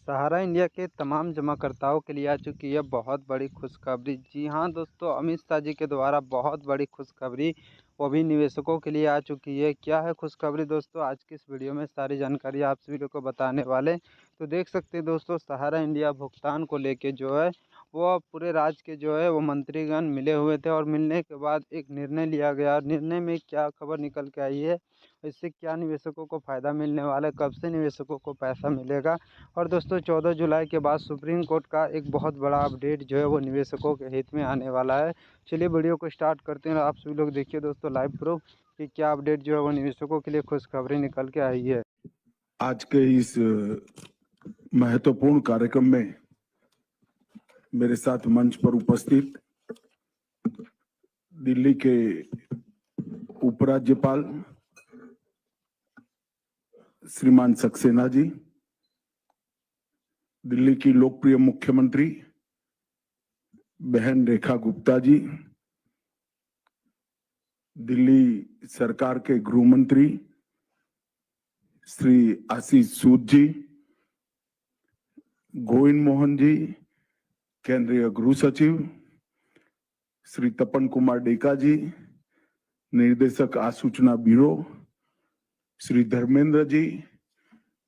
सहारा India के तमाम जमाकर्ताओं के लिए आ चुकी है बहुत बड़ी खुशखबरी। जी हाँ दोस्तों, अमित शाह जी के द्वारा बहुत बड़ी खुशखबरी वो भी निवेशकों के लिए आ चुकी है। क्या है खुशखबरी दोस्तों, आज की इस वीडियो में सारी जानकारी आप सभी लोग को बताने वाले। तो देख सकते हैं दोस्तों, सहारा इंडिया भुगतान को लेके जो है वो पूरे राज्य के जो है वो मंत्रीगण मिले हुए थे और मिलने के बाद एक निर्णय लिया गया। निर्णय में क्या खबर निकल के आई है, इससे क्या निवेशकों को फ़ायदा मिलने वाला है, कब से निवेशकों को पैसा मिलेगा। और दोस्तों 14 जुलाई के बाद सुप्रीम कोर्ट का एक बहुत बड़ा अपडेट जो है वो निवेशकों के हित में आने वाला है। चलिए वीडियो को स्टार्ट करते हैं। आप सभी लोग देखिए दोस्तों लाइव प्रूफ कि क्या अपडेट जो है वो निवेशकों के लिए खुशखबरी निकल के आई है। आज के इस महत्वपूर्ण कार्यक्रम में मेरे साथ मंच पर उपस्थित दिल्ली के उपराज्यपाल श्रीमान सक्सेना जी, दिल्ली की लोकप्रिय मुख्यमंत्री बहन रेखा गुप्ता जी, दिल्ली सरकार के गृह मंत्री श्री आशीष सूद जी, गोविंद मोहन जी, केंद्रीय गृह सचिव श्री तपन कुमार डेका जी, निर्देशक आसूचना ब्यूरो श्री धर्मेंद्र जी,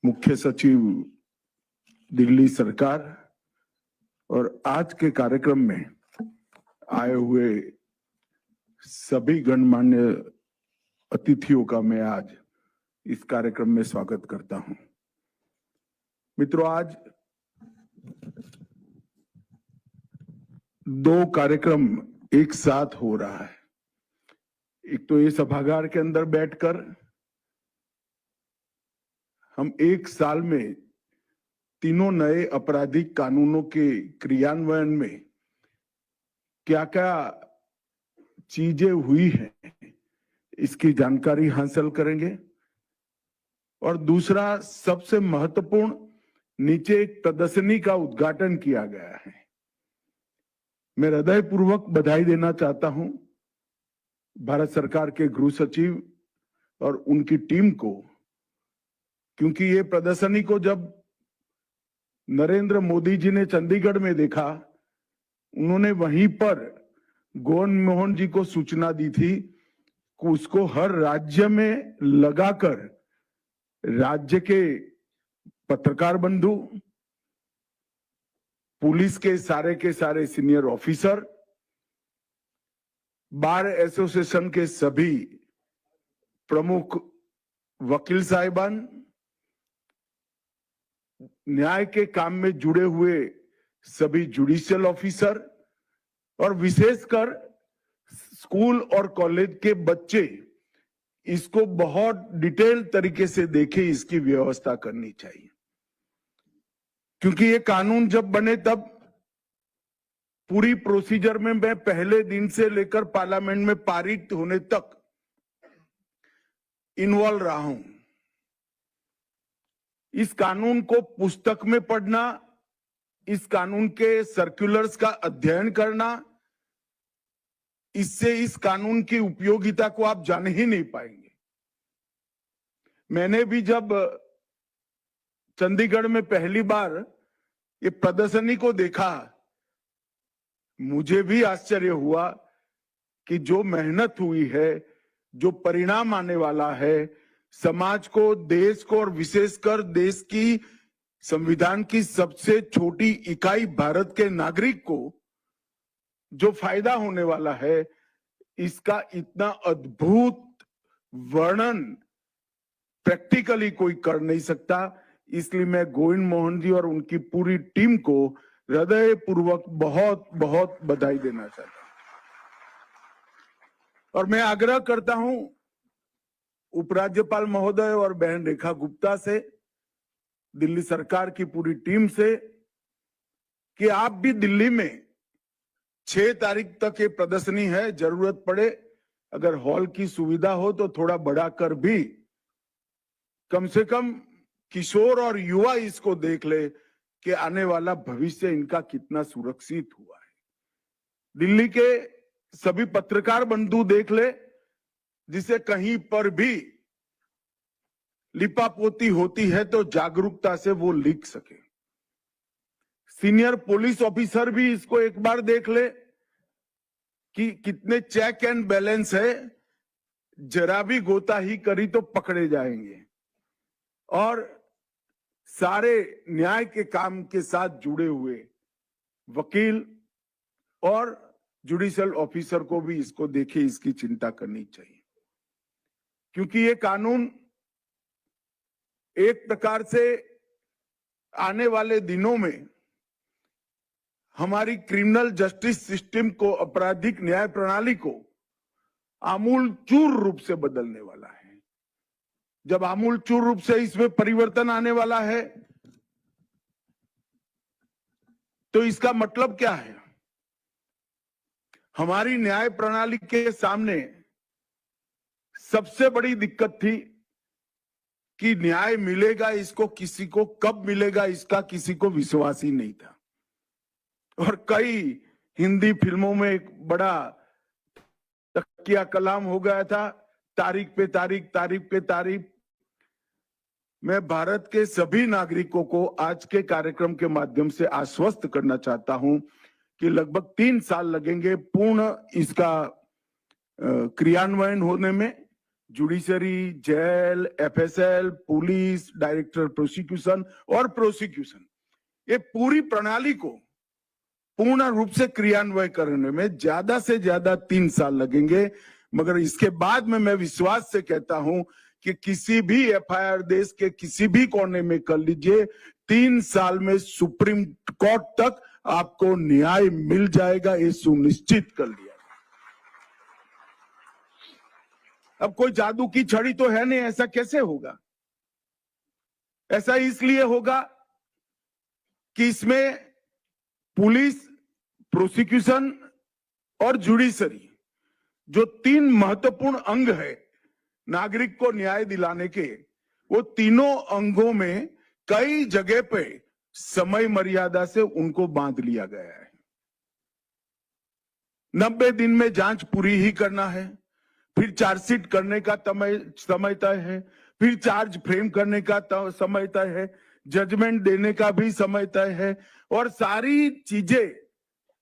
मुख्य सचिव दिल्ली सरकार, और आज के कार्यक्रम में आए हुए सभी गणमान्य अतिथियों का मैं आज इस कार्यक्रम में स्वागत करता हूं। मित्रों, आज दो कार्यक्रम एक साथ हो रहा है। एक तो ये सभागार के अंदर बैठकर हम एक साल में तीनों नए आपराधिक कानूनों के क्रियान्वयन में क्या क्या चीजें हुई हैं इसकी जानकारी हासिल करेंगे, और दूसरा सबसे महत्वपूर्ण, नीचे एक प्रदर्शनी का उद्घाटन किया गया है। मैं हृदयपूर्वक बधाई देना चाहता हूं भारत सरकार के गृह सचिव और उनकी टीम को, क्योंकि ये प्रदर्शनी को जब नरेंद्र मोदी जी ने चंडीगढ़ में देखा, उन्होंने वहीं पर गोविंद मोहन जी को सूचना दी थी कि उसको हर राज्य में लगाकर राज्य के पत्रकार बंधु, पुलिस के सारे सीनियर ऑफिसर, बार एसोसिएशन के सभी प्रमुख वकील साहिबान, न्याय के काम में जुड़े हुए सभी जुडिशियल ऑफिसर, और विशेषकर स्कूल और कॉलेज के बच्चे इसको बहुत डिटेल तरीके से देखें, इसकी व्यवस्था करनी चाहिए। क्योंकि ये कानून जब बने तब पूरी प्रोसीजर में मैं पहले दिन से लेकर पार्लियामेंट में पारित होने तक इन्वॉल्व रहा हूं। इस कानून को पुस्तक में पढ़ना, इस कानून के सर्कुलर्स का अध्ययन करना, इससे इस कानून की उपयोगिता को आप जान ही नहीं पाएंगे। मैंने भी जब चंडीगढ़ में पहली बार ये प्रदर्शनी को देखा, मुझे भी आश्चर्य हुआ कि जो मेहनत हुई है, जो परिणाम आने वाला है, समाज को, देश को, और विशेषकर देश की संविधान की सबसे छोटी इकाई भारत के नागरिक को जो फायदा होने वाला है, इसका इतना अद्भुत वर्णन प्रैक्टिकली कोई कर नहीं सकता। इसलिए मैं गोविंद मोहन जी और उनकी पूरी टीम को हृदयपूर्वक बहुत बहुत बधाई देना चाहता हूं। और मैं आग्रह करता हूं उपराज्यपाल महोदय और बहन रेखा गुप्ता से, दिल्ली सरकार की पूरी टीम से, कि आप भी दिल्ली में 6 तारीख तक ये प्रदर्शनी है, जरूरत पड़े अगर हॉल की सुविधा हो तो थोड़ा बढ़ाकर भी कम से कम किशोर और युवा इसको देख ले कि आने वाला भविष्य इनका कितना सुरक्षित हुआ है। दिल्ली के सभी पत्रकार बंधु देख ले, जिसे कहीं पर भी लिपापोती होती है तो जागरूकता से वो लिख सके। सीनियर पुलिस ऑफिसर भी इसको एक बार देख ले कि कितने चेक एंड बैलेंस है। जरा भी गोताही करी तो पकड़े जाएंगे। और सारे न्याय के काम के साथ जुड़े हुए वकील और जुडिशियल ऑफिसर को भी इसको देखे, इसकी चिंता करनी चाहिए, क्योंकि ये कानून एक प्रकार से आने वाले दिनों में हमारी क्रिमिनल जस्टिस सिस्टम को, आपराधिक न्याय प्रणाली को आमूलचूर रूप से बदलने वाला है। जब आमूलचूर रूप से इसमें परिवर्तन आने वाला है तो इसका मतलब क्या है? हमारी न्याय प्रणाली के सामने सबसे बड़ी दिक्कत थी कि न्याय मिलेगा इसको, किसी को कब मिलेगा इसका किसी को विश्वास ही नहीं था। और कई हिंदी फिल्मों में एक बड़ा तकिया कलाम हो गया था, तारीख पे तारीख, तारीख पे तारीख। मैं भारत के सभी नागरिकों को आज के कार्यक्रम के माध्यम से आश्वस्त करना चाहता हूं कि लगभग 3 साल लगेंगे पूर्ण इसका क्रियान्वयन होने में। Judiciary, jail, FSL, police, director prosecution और प्रोसिक्यूशन, ये पूरी प्रणाली को पूर्ण रूप से क्रियान्वय करने में ज्यादा से ज्यादा 3 साल लगेंगे। मगर इसके बाद में मैं विश्वास से कहता हूं कि किसी भी एफआईआर देश के किसी भी कोने में कर लीजिए, 3 साल में सुप्रीम कोर्ट तक आपको न्याय मिल जाएगा, ये सुनिश्चित कर लिया। अब कोई जादू की छड़ी तो है नहीं, ऐसा कैसे होगा? ऐसा इसलिए होगा कि इसमें पुलिस, प्रोसिक्यूशन और जुडिशरी, जो 3 महत्वपूर्ण अंग है नागरिक को न्याय दिलाने के, वो तीनों अंगों में कई जगह पे समय मर्यादा से उनको बांध लिया गया है। 90 दिन में जांच पूरी ही करना है, फिर चार्जशीट करने का समय तय है, फिर चार्ज फ्रेम करने का समय तय है, जजमेंट देने का भी समय तय है। और सारी चीजें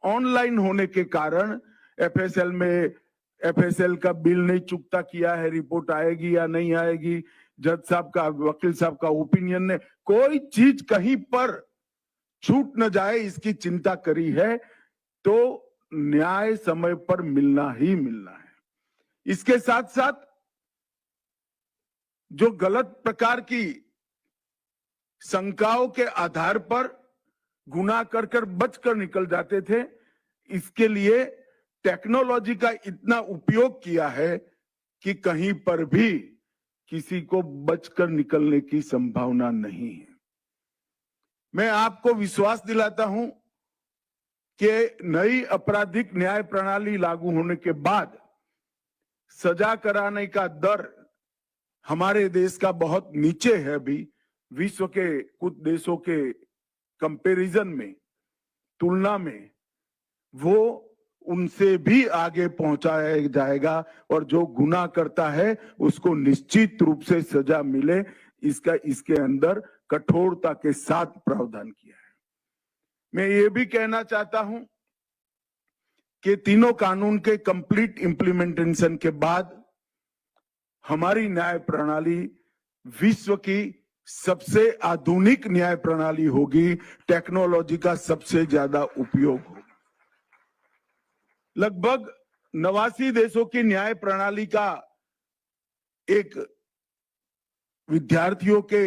ऑनलाइन होने के कारण एफएसएल में एफएसएल का बिल नहीं चुकता किया है, रिपोर्ट आएगी या नहीं आएगी, जज साहब का, वकील साहब का ओपिनियन ने, कोई चीज कहीं पर छूट न जाए इसकी चिंता करी है। तो न्याय समय पर मिलना ही मिलना है। इसके साथ साथ जो गलत प्रकार की शंकाओं के आधार पर गुनाह कर बचकर निकल जाते थे, इसके लिए टेक्नोलॉजी का इतना उपयोग किया है कि कहीं पर भी किसी को बचकर निकलने की संभावना नहीं है। मैं आपको विश्वास दिलाता हूं कि नई आपराधिक न्याय प्रणाली लागू होने के बाद सजा कराने का दर हमारे देश का बहुत नीचे है। अभी विश्व के कुछ देशों के कंपैरिजन में, तुलना में वो उनसे भी आगे पहुंचाया जाएगा। और जो गुनाह करता है उसको निश्चित रूप से सजा मिले, इसका इसके अंदर कठोरता के साथ प्रावधान किया है। मैं ये भी कहना चाहता हूं कि तीनों कानून के कंप्लीट इंप्लीमेंटेशन के बाद हमारी न्याय प्रणाली विश्व की सबसे आधुनिक न्याय प्रणाली होगी, टेक्नोलॉजी का सबसे ज्यादा उपयोग होगा। लगभग 89 देशों की न्याय प्रणाली का एक विद्यार्थियों के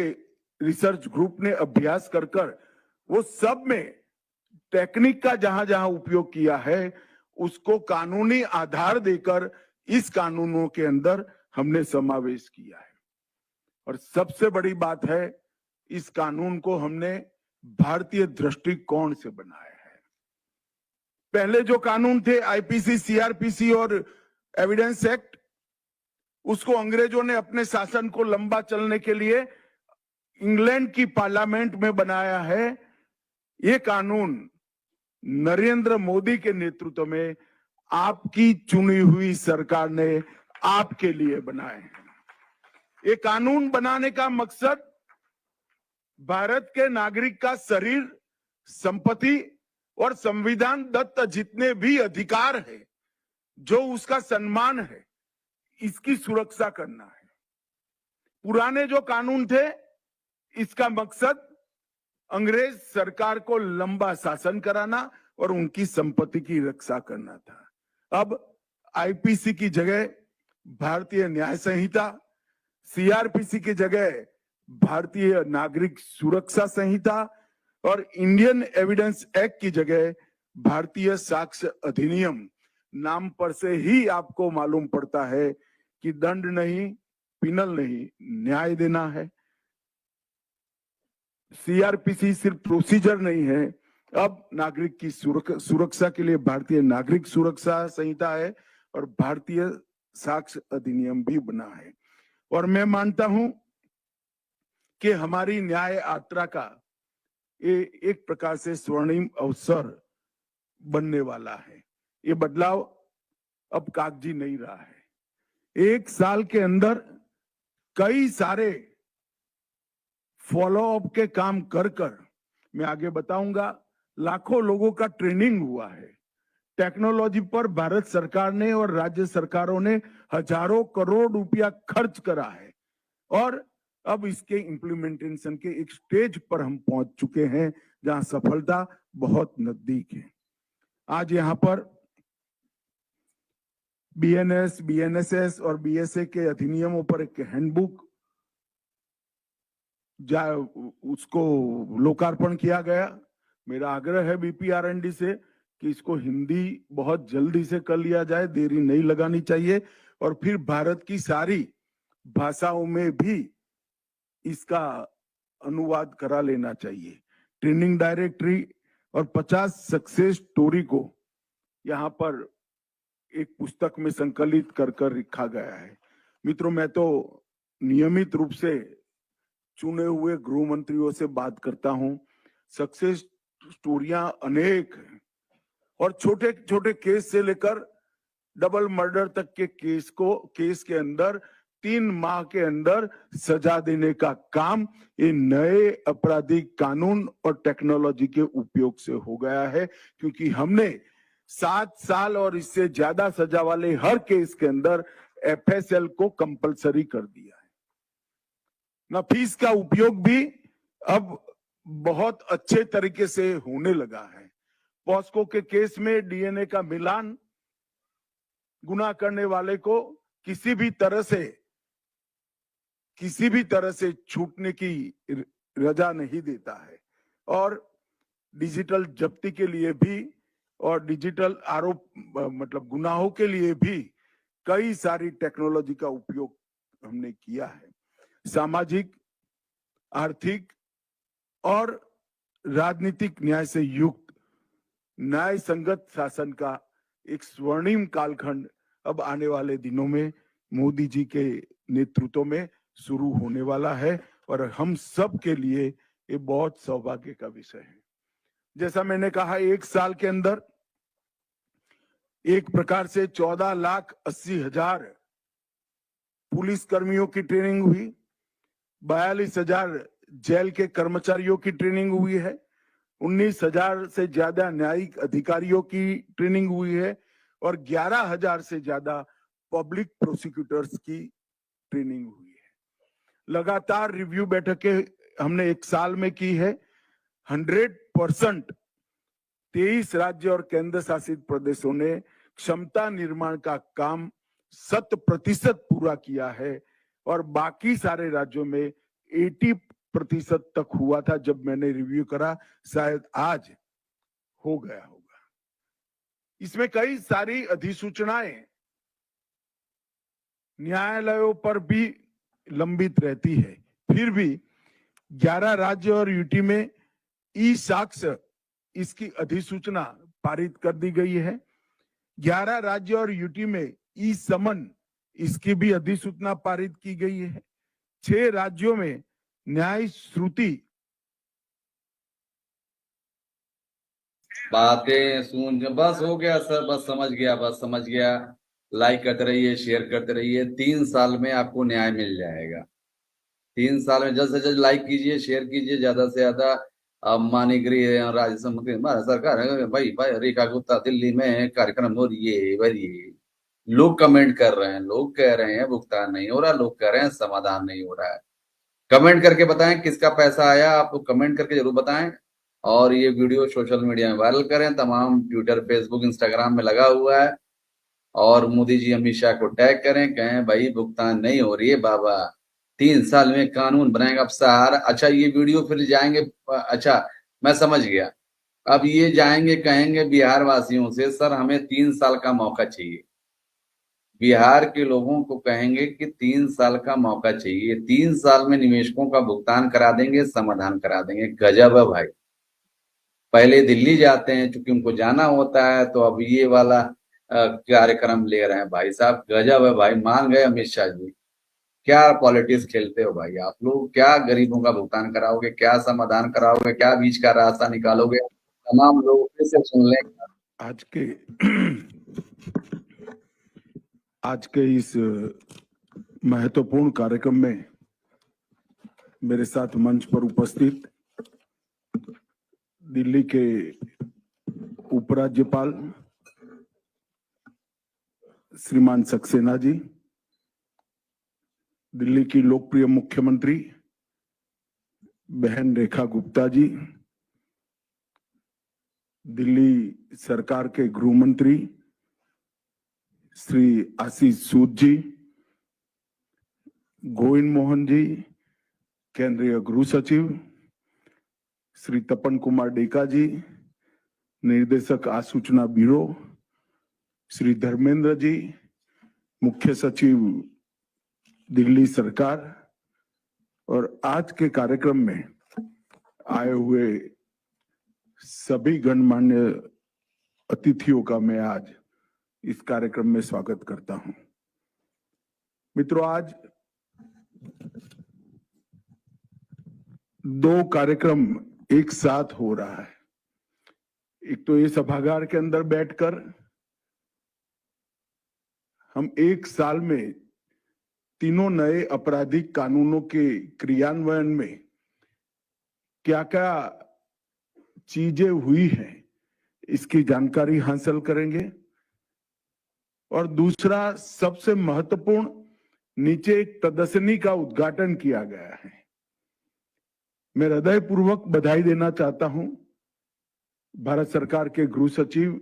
रिसर्च ग्रुप ने अभ्यास कर वो सब में टेक्निक का जहां जहां उपयोग किया है उसको कानूनी आधार देकर इस कानूनों के अंदर हमने समावेश किया है। और सबसे बड़ी बात है, इस कानून को हमने भारतीय दृष्टिकोण से बनाया है। पहले जो कानून थे आईपीसी, सीआरपीसी और एविडेंस एक्ट, उसको अंग्रेजों ने अपने शासन को लंबा चलने के लिए इंग्लैंड की पार्लियामेंट में बनाया है। ये कानून नरेंद्र मोदी के नेतृत्व में आपकी चुनी हुई सरकार ने आपके लिए बनाए हैं। ये कानून बनाने का मकसद भारत के नागरिक का शरीर संपत्ति और संविधान दत्त जितने भी अधिकार है, जो उसका सम्मान है, इसकी सुरक्षा करना है। पुराने जो कानून थे, इसका मकसद अंग्रेज सरकार को लंबा शासन कराना और उनकी संपत्ति की रक्षा करना था। अब आईपीसी की जगह भारतीय न्याय संहिता, सीआरपीसी की जगह भारतीय नागरिक सुरक्षा संहिता और इंडियन एविडेंस एक्ट की जगह भारतीय साक्ष्य अधिनियम, नाम पर से ही आपको मालूम पड़ता है कि दंड नहीं, पिनल नहीं, न्याय देना है। सीआरपीसी सिर्फ प्रोसीजर नहीं है, अब नागरिक की सुरक्षा के लिए भारतीय नागरिक सुरक्षा संहिता है और भारतीय साक्ष्य अधिनियम भी बना है। और मैं मानता हूं कि हमारी न्याय यात्रा का ये एक प्रकार से स्वर्णिम अवसर बनने वाला है। ये बदलाव अब कागजी नहीं रहा है। एक साल के अंदर कई सारे फॉलो अप के काम कर मैं आगे बताऊंगा, लाखों लोगों का ट्रेनिंग हुआ है। टेक्नोलॉजी पर भारत सरकार ने और राज्य सरकारों ने हजारों करोड़ रुपया खर्च करा है और अब इसके इम्प्लीमेंटेशन के एक स्टेज पर हम पहुंच चुके हैं जहां सफलता बहुत नजदीक है। आज यहां पर बीएनएस, बीएनएसएस और बीएसए के अधिनियमों पर एक हैंडबुक उसको लोकार्पण किया गया। मेरा आग्रह है बीपीआरएनडी से कि इसको हिंदी बहुत जल्दी से कर लिया जाए, देरी नहीं लगानी चाहिए और फिर भारत की सारी भाषाओं में भी इसका अनुवाद करा लेना चाहिए। ट्रेनिंग डायरेक्टरी और 50 सक्सेस स्टोरी को यहाँ पर एक पुस्तक में संकलित कर लिखा गया है। मित्रों, मैं तो नियमित रूप से चुने हुए गृह मंत्रियों से बात करता हूं। सक्सेस स्टोरियां अनेक हैं और छोटे छोटे केस से लेकर डबल मर्डर तक के केस के अंदर 3 माह के अंदर सजा देने का काम ये नए आपराधिक कानून और टेक्नोलॉजी के उपयोग से हो गया है, क्योंकि हमने 7 साल और इससे ज्यादा सजा वाले हर केस के अंदर एफएसएल को कंपलसरी कर दिया है। नफीस का उपयोग भी अब बहुत अच्छे तरीके से होने लगा है। पॉस्को के केस में डीएनए का मिलान गुनाह करने वाले को किसी भी तरह से छूटने की रजा नहीं देता है और डिजिटल जब्ती के लिए भी और डिजिटल आरोप मतलब गुनाहों के लिए भी कई सारी टेक्नोलॉजी का उपयोग हमने किया है। सामाजिक, आर्थिक और राजनीतिक न्याय से युक्त न्याय संगत शासन का एक स्वर्णिम कालखंड अब आने वाले दिनों में मोदी जी के नेतृत्व में शुरू होने वाला है और हम सब के लिए ये बहुत सौभाग्य का विषय है। जैसा मैंने कहा, एक साल के अंदर एक प्रकार से 14,80,000 पुलिस कर्मियों की ट्रेनिंग हुई, 42,000 जेल के कर्मचारियों की ट्रेनिंग हुई है, 19,000 से ज्यादा न्यायिक अधिकारियों की ट्रेनिंग हुई है और 11,000 से ज्यादा पब्लिक प्रोसिक्यूटर्स की ट्रेनिंग हुई है। लगातार रिव्यू बैठकें हमने एक साल में की है। 100% 23 राज्य और केंद्र शासित प्रदेशों ने क्षमता निर्माण का काम 100% पूरा किया है और बाकी सारे राज्यों में 80% तक हुआ था। जब मैंने रिव्यू करा, शायद आज हो गया होगा। इसमें कई सारी अधिसूचनाएं न्यायालयों पर भी लंबित रहती है, फिर भी 11 राज्य और यूटी में ई साक्ष्य इसकी अधिसूचना पारित कर दी गई है। 11 राज्य और यूटी में ई समन इसकी भी अधिसूचना पारित की गई है। 6 राज्यों में न्याय श्रुति बातें सुन, बस हो गया सर, बस समझ गया। लाइक करते रहिए, शेयर करते रहिए। 3 साल में आपको न्याय मिल जाएगा। 3 साल में जल्द से जल्द लाइक कीजिए, शेयर कीजिए, ज्यादा से ज्यादा अब माननीय गृह राज्य मंत्री भारत सरकार भाई भाई रेखा गुप्ता दिल्ली में कार्यक्रम हो रही है भाई। लोग कमेंट कर रहे हैं, लोग कह रहे हैं भुगतान नहीं हो रहा, लोग कह रहे हैं समाधान नहीं हो रहा है। कमेंट करके बताएं किसका पैसा आया, आप कमेंट करके जरूर बताएं। और ये वीडियो सोशल मीडिया में वायरल करें, तमाम ट्विटर, फेसबुक, इंस्टाग्राम में लगा हुआ है। और मोदी जी अमित शाह को टैग करें, कहें भाई भुगतान नहीं हो रही है बाबा, 3 साल में कानून बनाएगा अब सहारा। अच्छा ये वीडियो फिर जाएंगे, अच्छा मैं समझ गया, अब ये जाएंगे कहेंगे बिहार वासियों से सर हमें 3 साल का मौका चाहिए। बिहार के लोगों को कहेंगे कि 3 साल का मौका चाहिए, 3 साल में निवेशकों का भुगतान करा देंगे, समाधान करा देंगे। गजब है भाई। पहले दिल्ली जाते हैं क्योंकि उनको जाना होता है, तो अब ये वाला कार्यक्रम ले रहे हैं भाई साहब। गजब है भाई, मान गए अमित शाह जी। क्या पॉलिटिक्स खेलते हो भाई आप लोग, क्या गरीबों का भुगतान कराओगे, क्या समाधान कराओगे, क्या बीच का रास्ता निकालोगे, तमाम लोग फिर से सुन लें। आज के इस महत्वपूर्ण कार्यक्रम में मेरे साथ मंच पर उपस्थित दिल्ली के उपराज्यपाल श्रीमान सक्सेना जी, दिल्ली की लोकप्रिय मुख्यमंत्री बहन रेखा गुप्ता जी, दिल्ली सरकार के गृह मंत्री श्री आशीष सूद जी, गोविंद मोहन जी, केंद्रीय गृह सचिव श्री तपन कुमार डेका जी, निर्देशक आसूचना ब्यूरो श्री धर्मेंद्र जी, मुख्य सचिव दिल्ली सरकार, और आज के कार्यक्रम में आए हुए सभी गणमान्य अतिथियों का मैं आज इस कार्यक्रम में स्वागत करता हूं। मित्रों, आज 2 कार्यक्रम एक साथ हो रहा है। एक तो ये सभागार के अंदर बैठकर हम 1 साल में 3 नए आपराधिक कानूनों के क्रियान्वयन में क्या क्या चीजें हुई हैं इसकी जानकारी हासिल करेंगे। और दूसरा सबसे महत्वपूर्ण, नीचे एक प्रदर्शनी का उद्घाटन किया गया है। मैं हृदयपूर्वक बधाई देना चाहता हूं भारत सरकार के गृह सचिव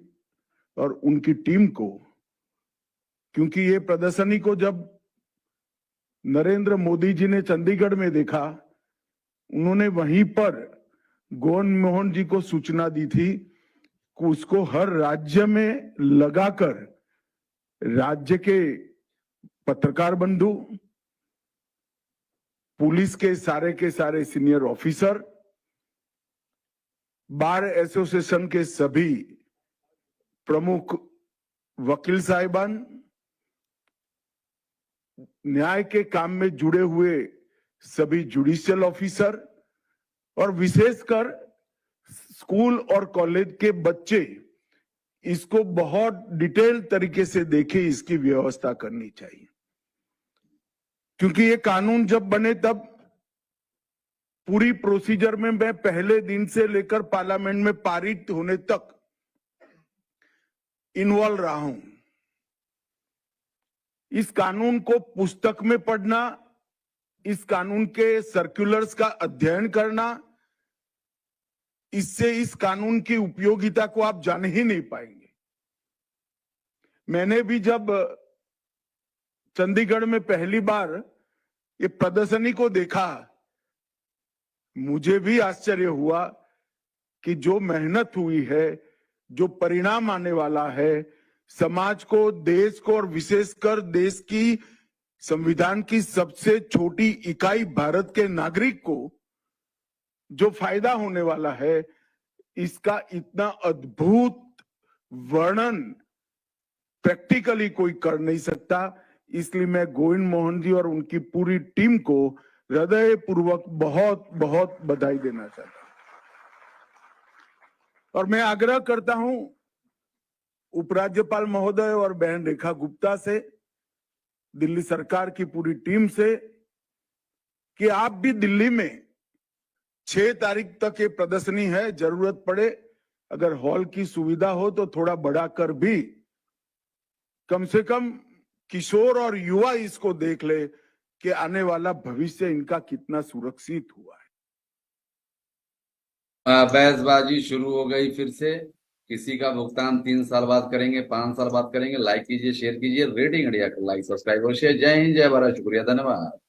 और उनकी टीम को, क्योंकि ये प्रदर्शनी को जब नरेंद्र मोदी जी ने चंडीगढ़ में देखा, उन्होंने वहीं पर गोविंद मोहन जी को सूचना दी थी कि उसको हर राज्य में लगाकर राज्य के पत्रकार बंधु, पुलिस के सारे सीनियर ऑफिसर, बार एसोसिएशन के सभी प्रमुख वकील साहिबान, न्याय के काम में जुड़े हुए सभी जुडिशियल ऑफिसर, और विशेषकर स्कूल और कॉलेज के बच्चे इसको बहुत डिटेल तरीके से देखें, इसकी व्यवस्था करनी चाहिए। क्योंकि ये कानून जब बने तब पूरी प्रोसीजर में मैं पहले दिन से लेकर पार्लियामेंट में पारित होने तक इन्वॉल्व रहा हूं। इस कानून को पुस्तक में पढ़ना, इस कानून के सर्कुलर्स का अध्ययन करना, इससे इस कानून की उपयोगिता को आप जान ही नहीं पाएंगे। मैंने भी जब चंडीगढ़ में पहली बार ये प्रदर्शनी को देखा, मुझे भी आश्चर्य हुआ कि जो मेहनत हुई है, जो परिणाम आने वाला है, समाज को, देश को और विशेषकर देश की संविधान की सबसे छोटी इकाई भारत के नागरिक को जो फायदा होने वाला है, इसका इतना अद्भुत वर्णन प्रैक्टिकली कोई कर नहीं सकता। इसलिए मैं गोविंद मोहन जी और उनकी पूरी टीम को हृदय पूर्वक बहुत बहुत बधाई देना चाहता हूं। और मैं आग्रह करता हूं उपराज्यपाल महोदय और बहन रेखा गुप्ता से, दिल्ली सरकार की पूरी टीम से, कि आप भी दिल्ली में 6 तारीख तक ये प्रदर्शनी है। जरूरत पड़े अगर हॉल की सुविधा हो तो थोड़ा बढ़ाकर भी कम से कम किशोर और युवा इसको देख ले कि आने वाला भविष्य इनका कितना सुरक्षित हुआ है। बहसबाजी शुरू हो गई फिर से। किसी का भुगतान 3 साल बाद करेंगे, 5 साल बाद करेंगे। लाइक कीजिए, शेयर कीजिए। रेडिंग इंडिया को लाइक, सब्सक्राइब और शेयर। जय हिंद, जय भारत। शुक्रिया, धन्यवाद।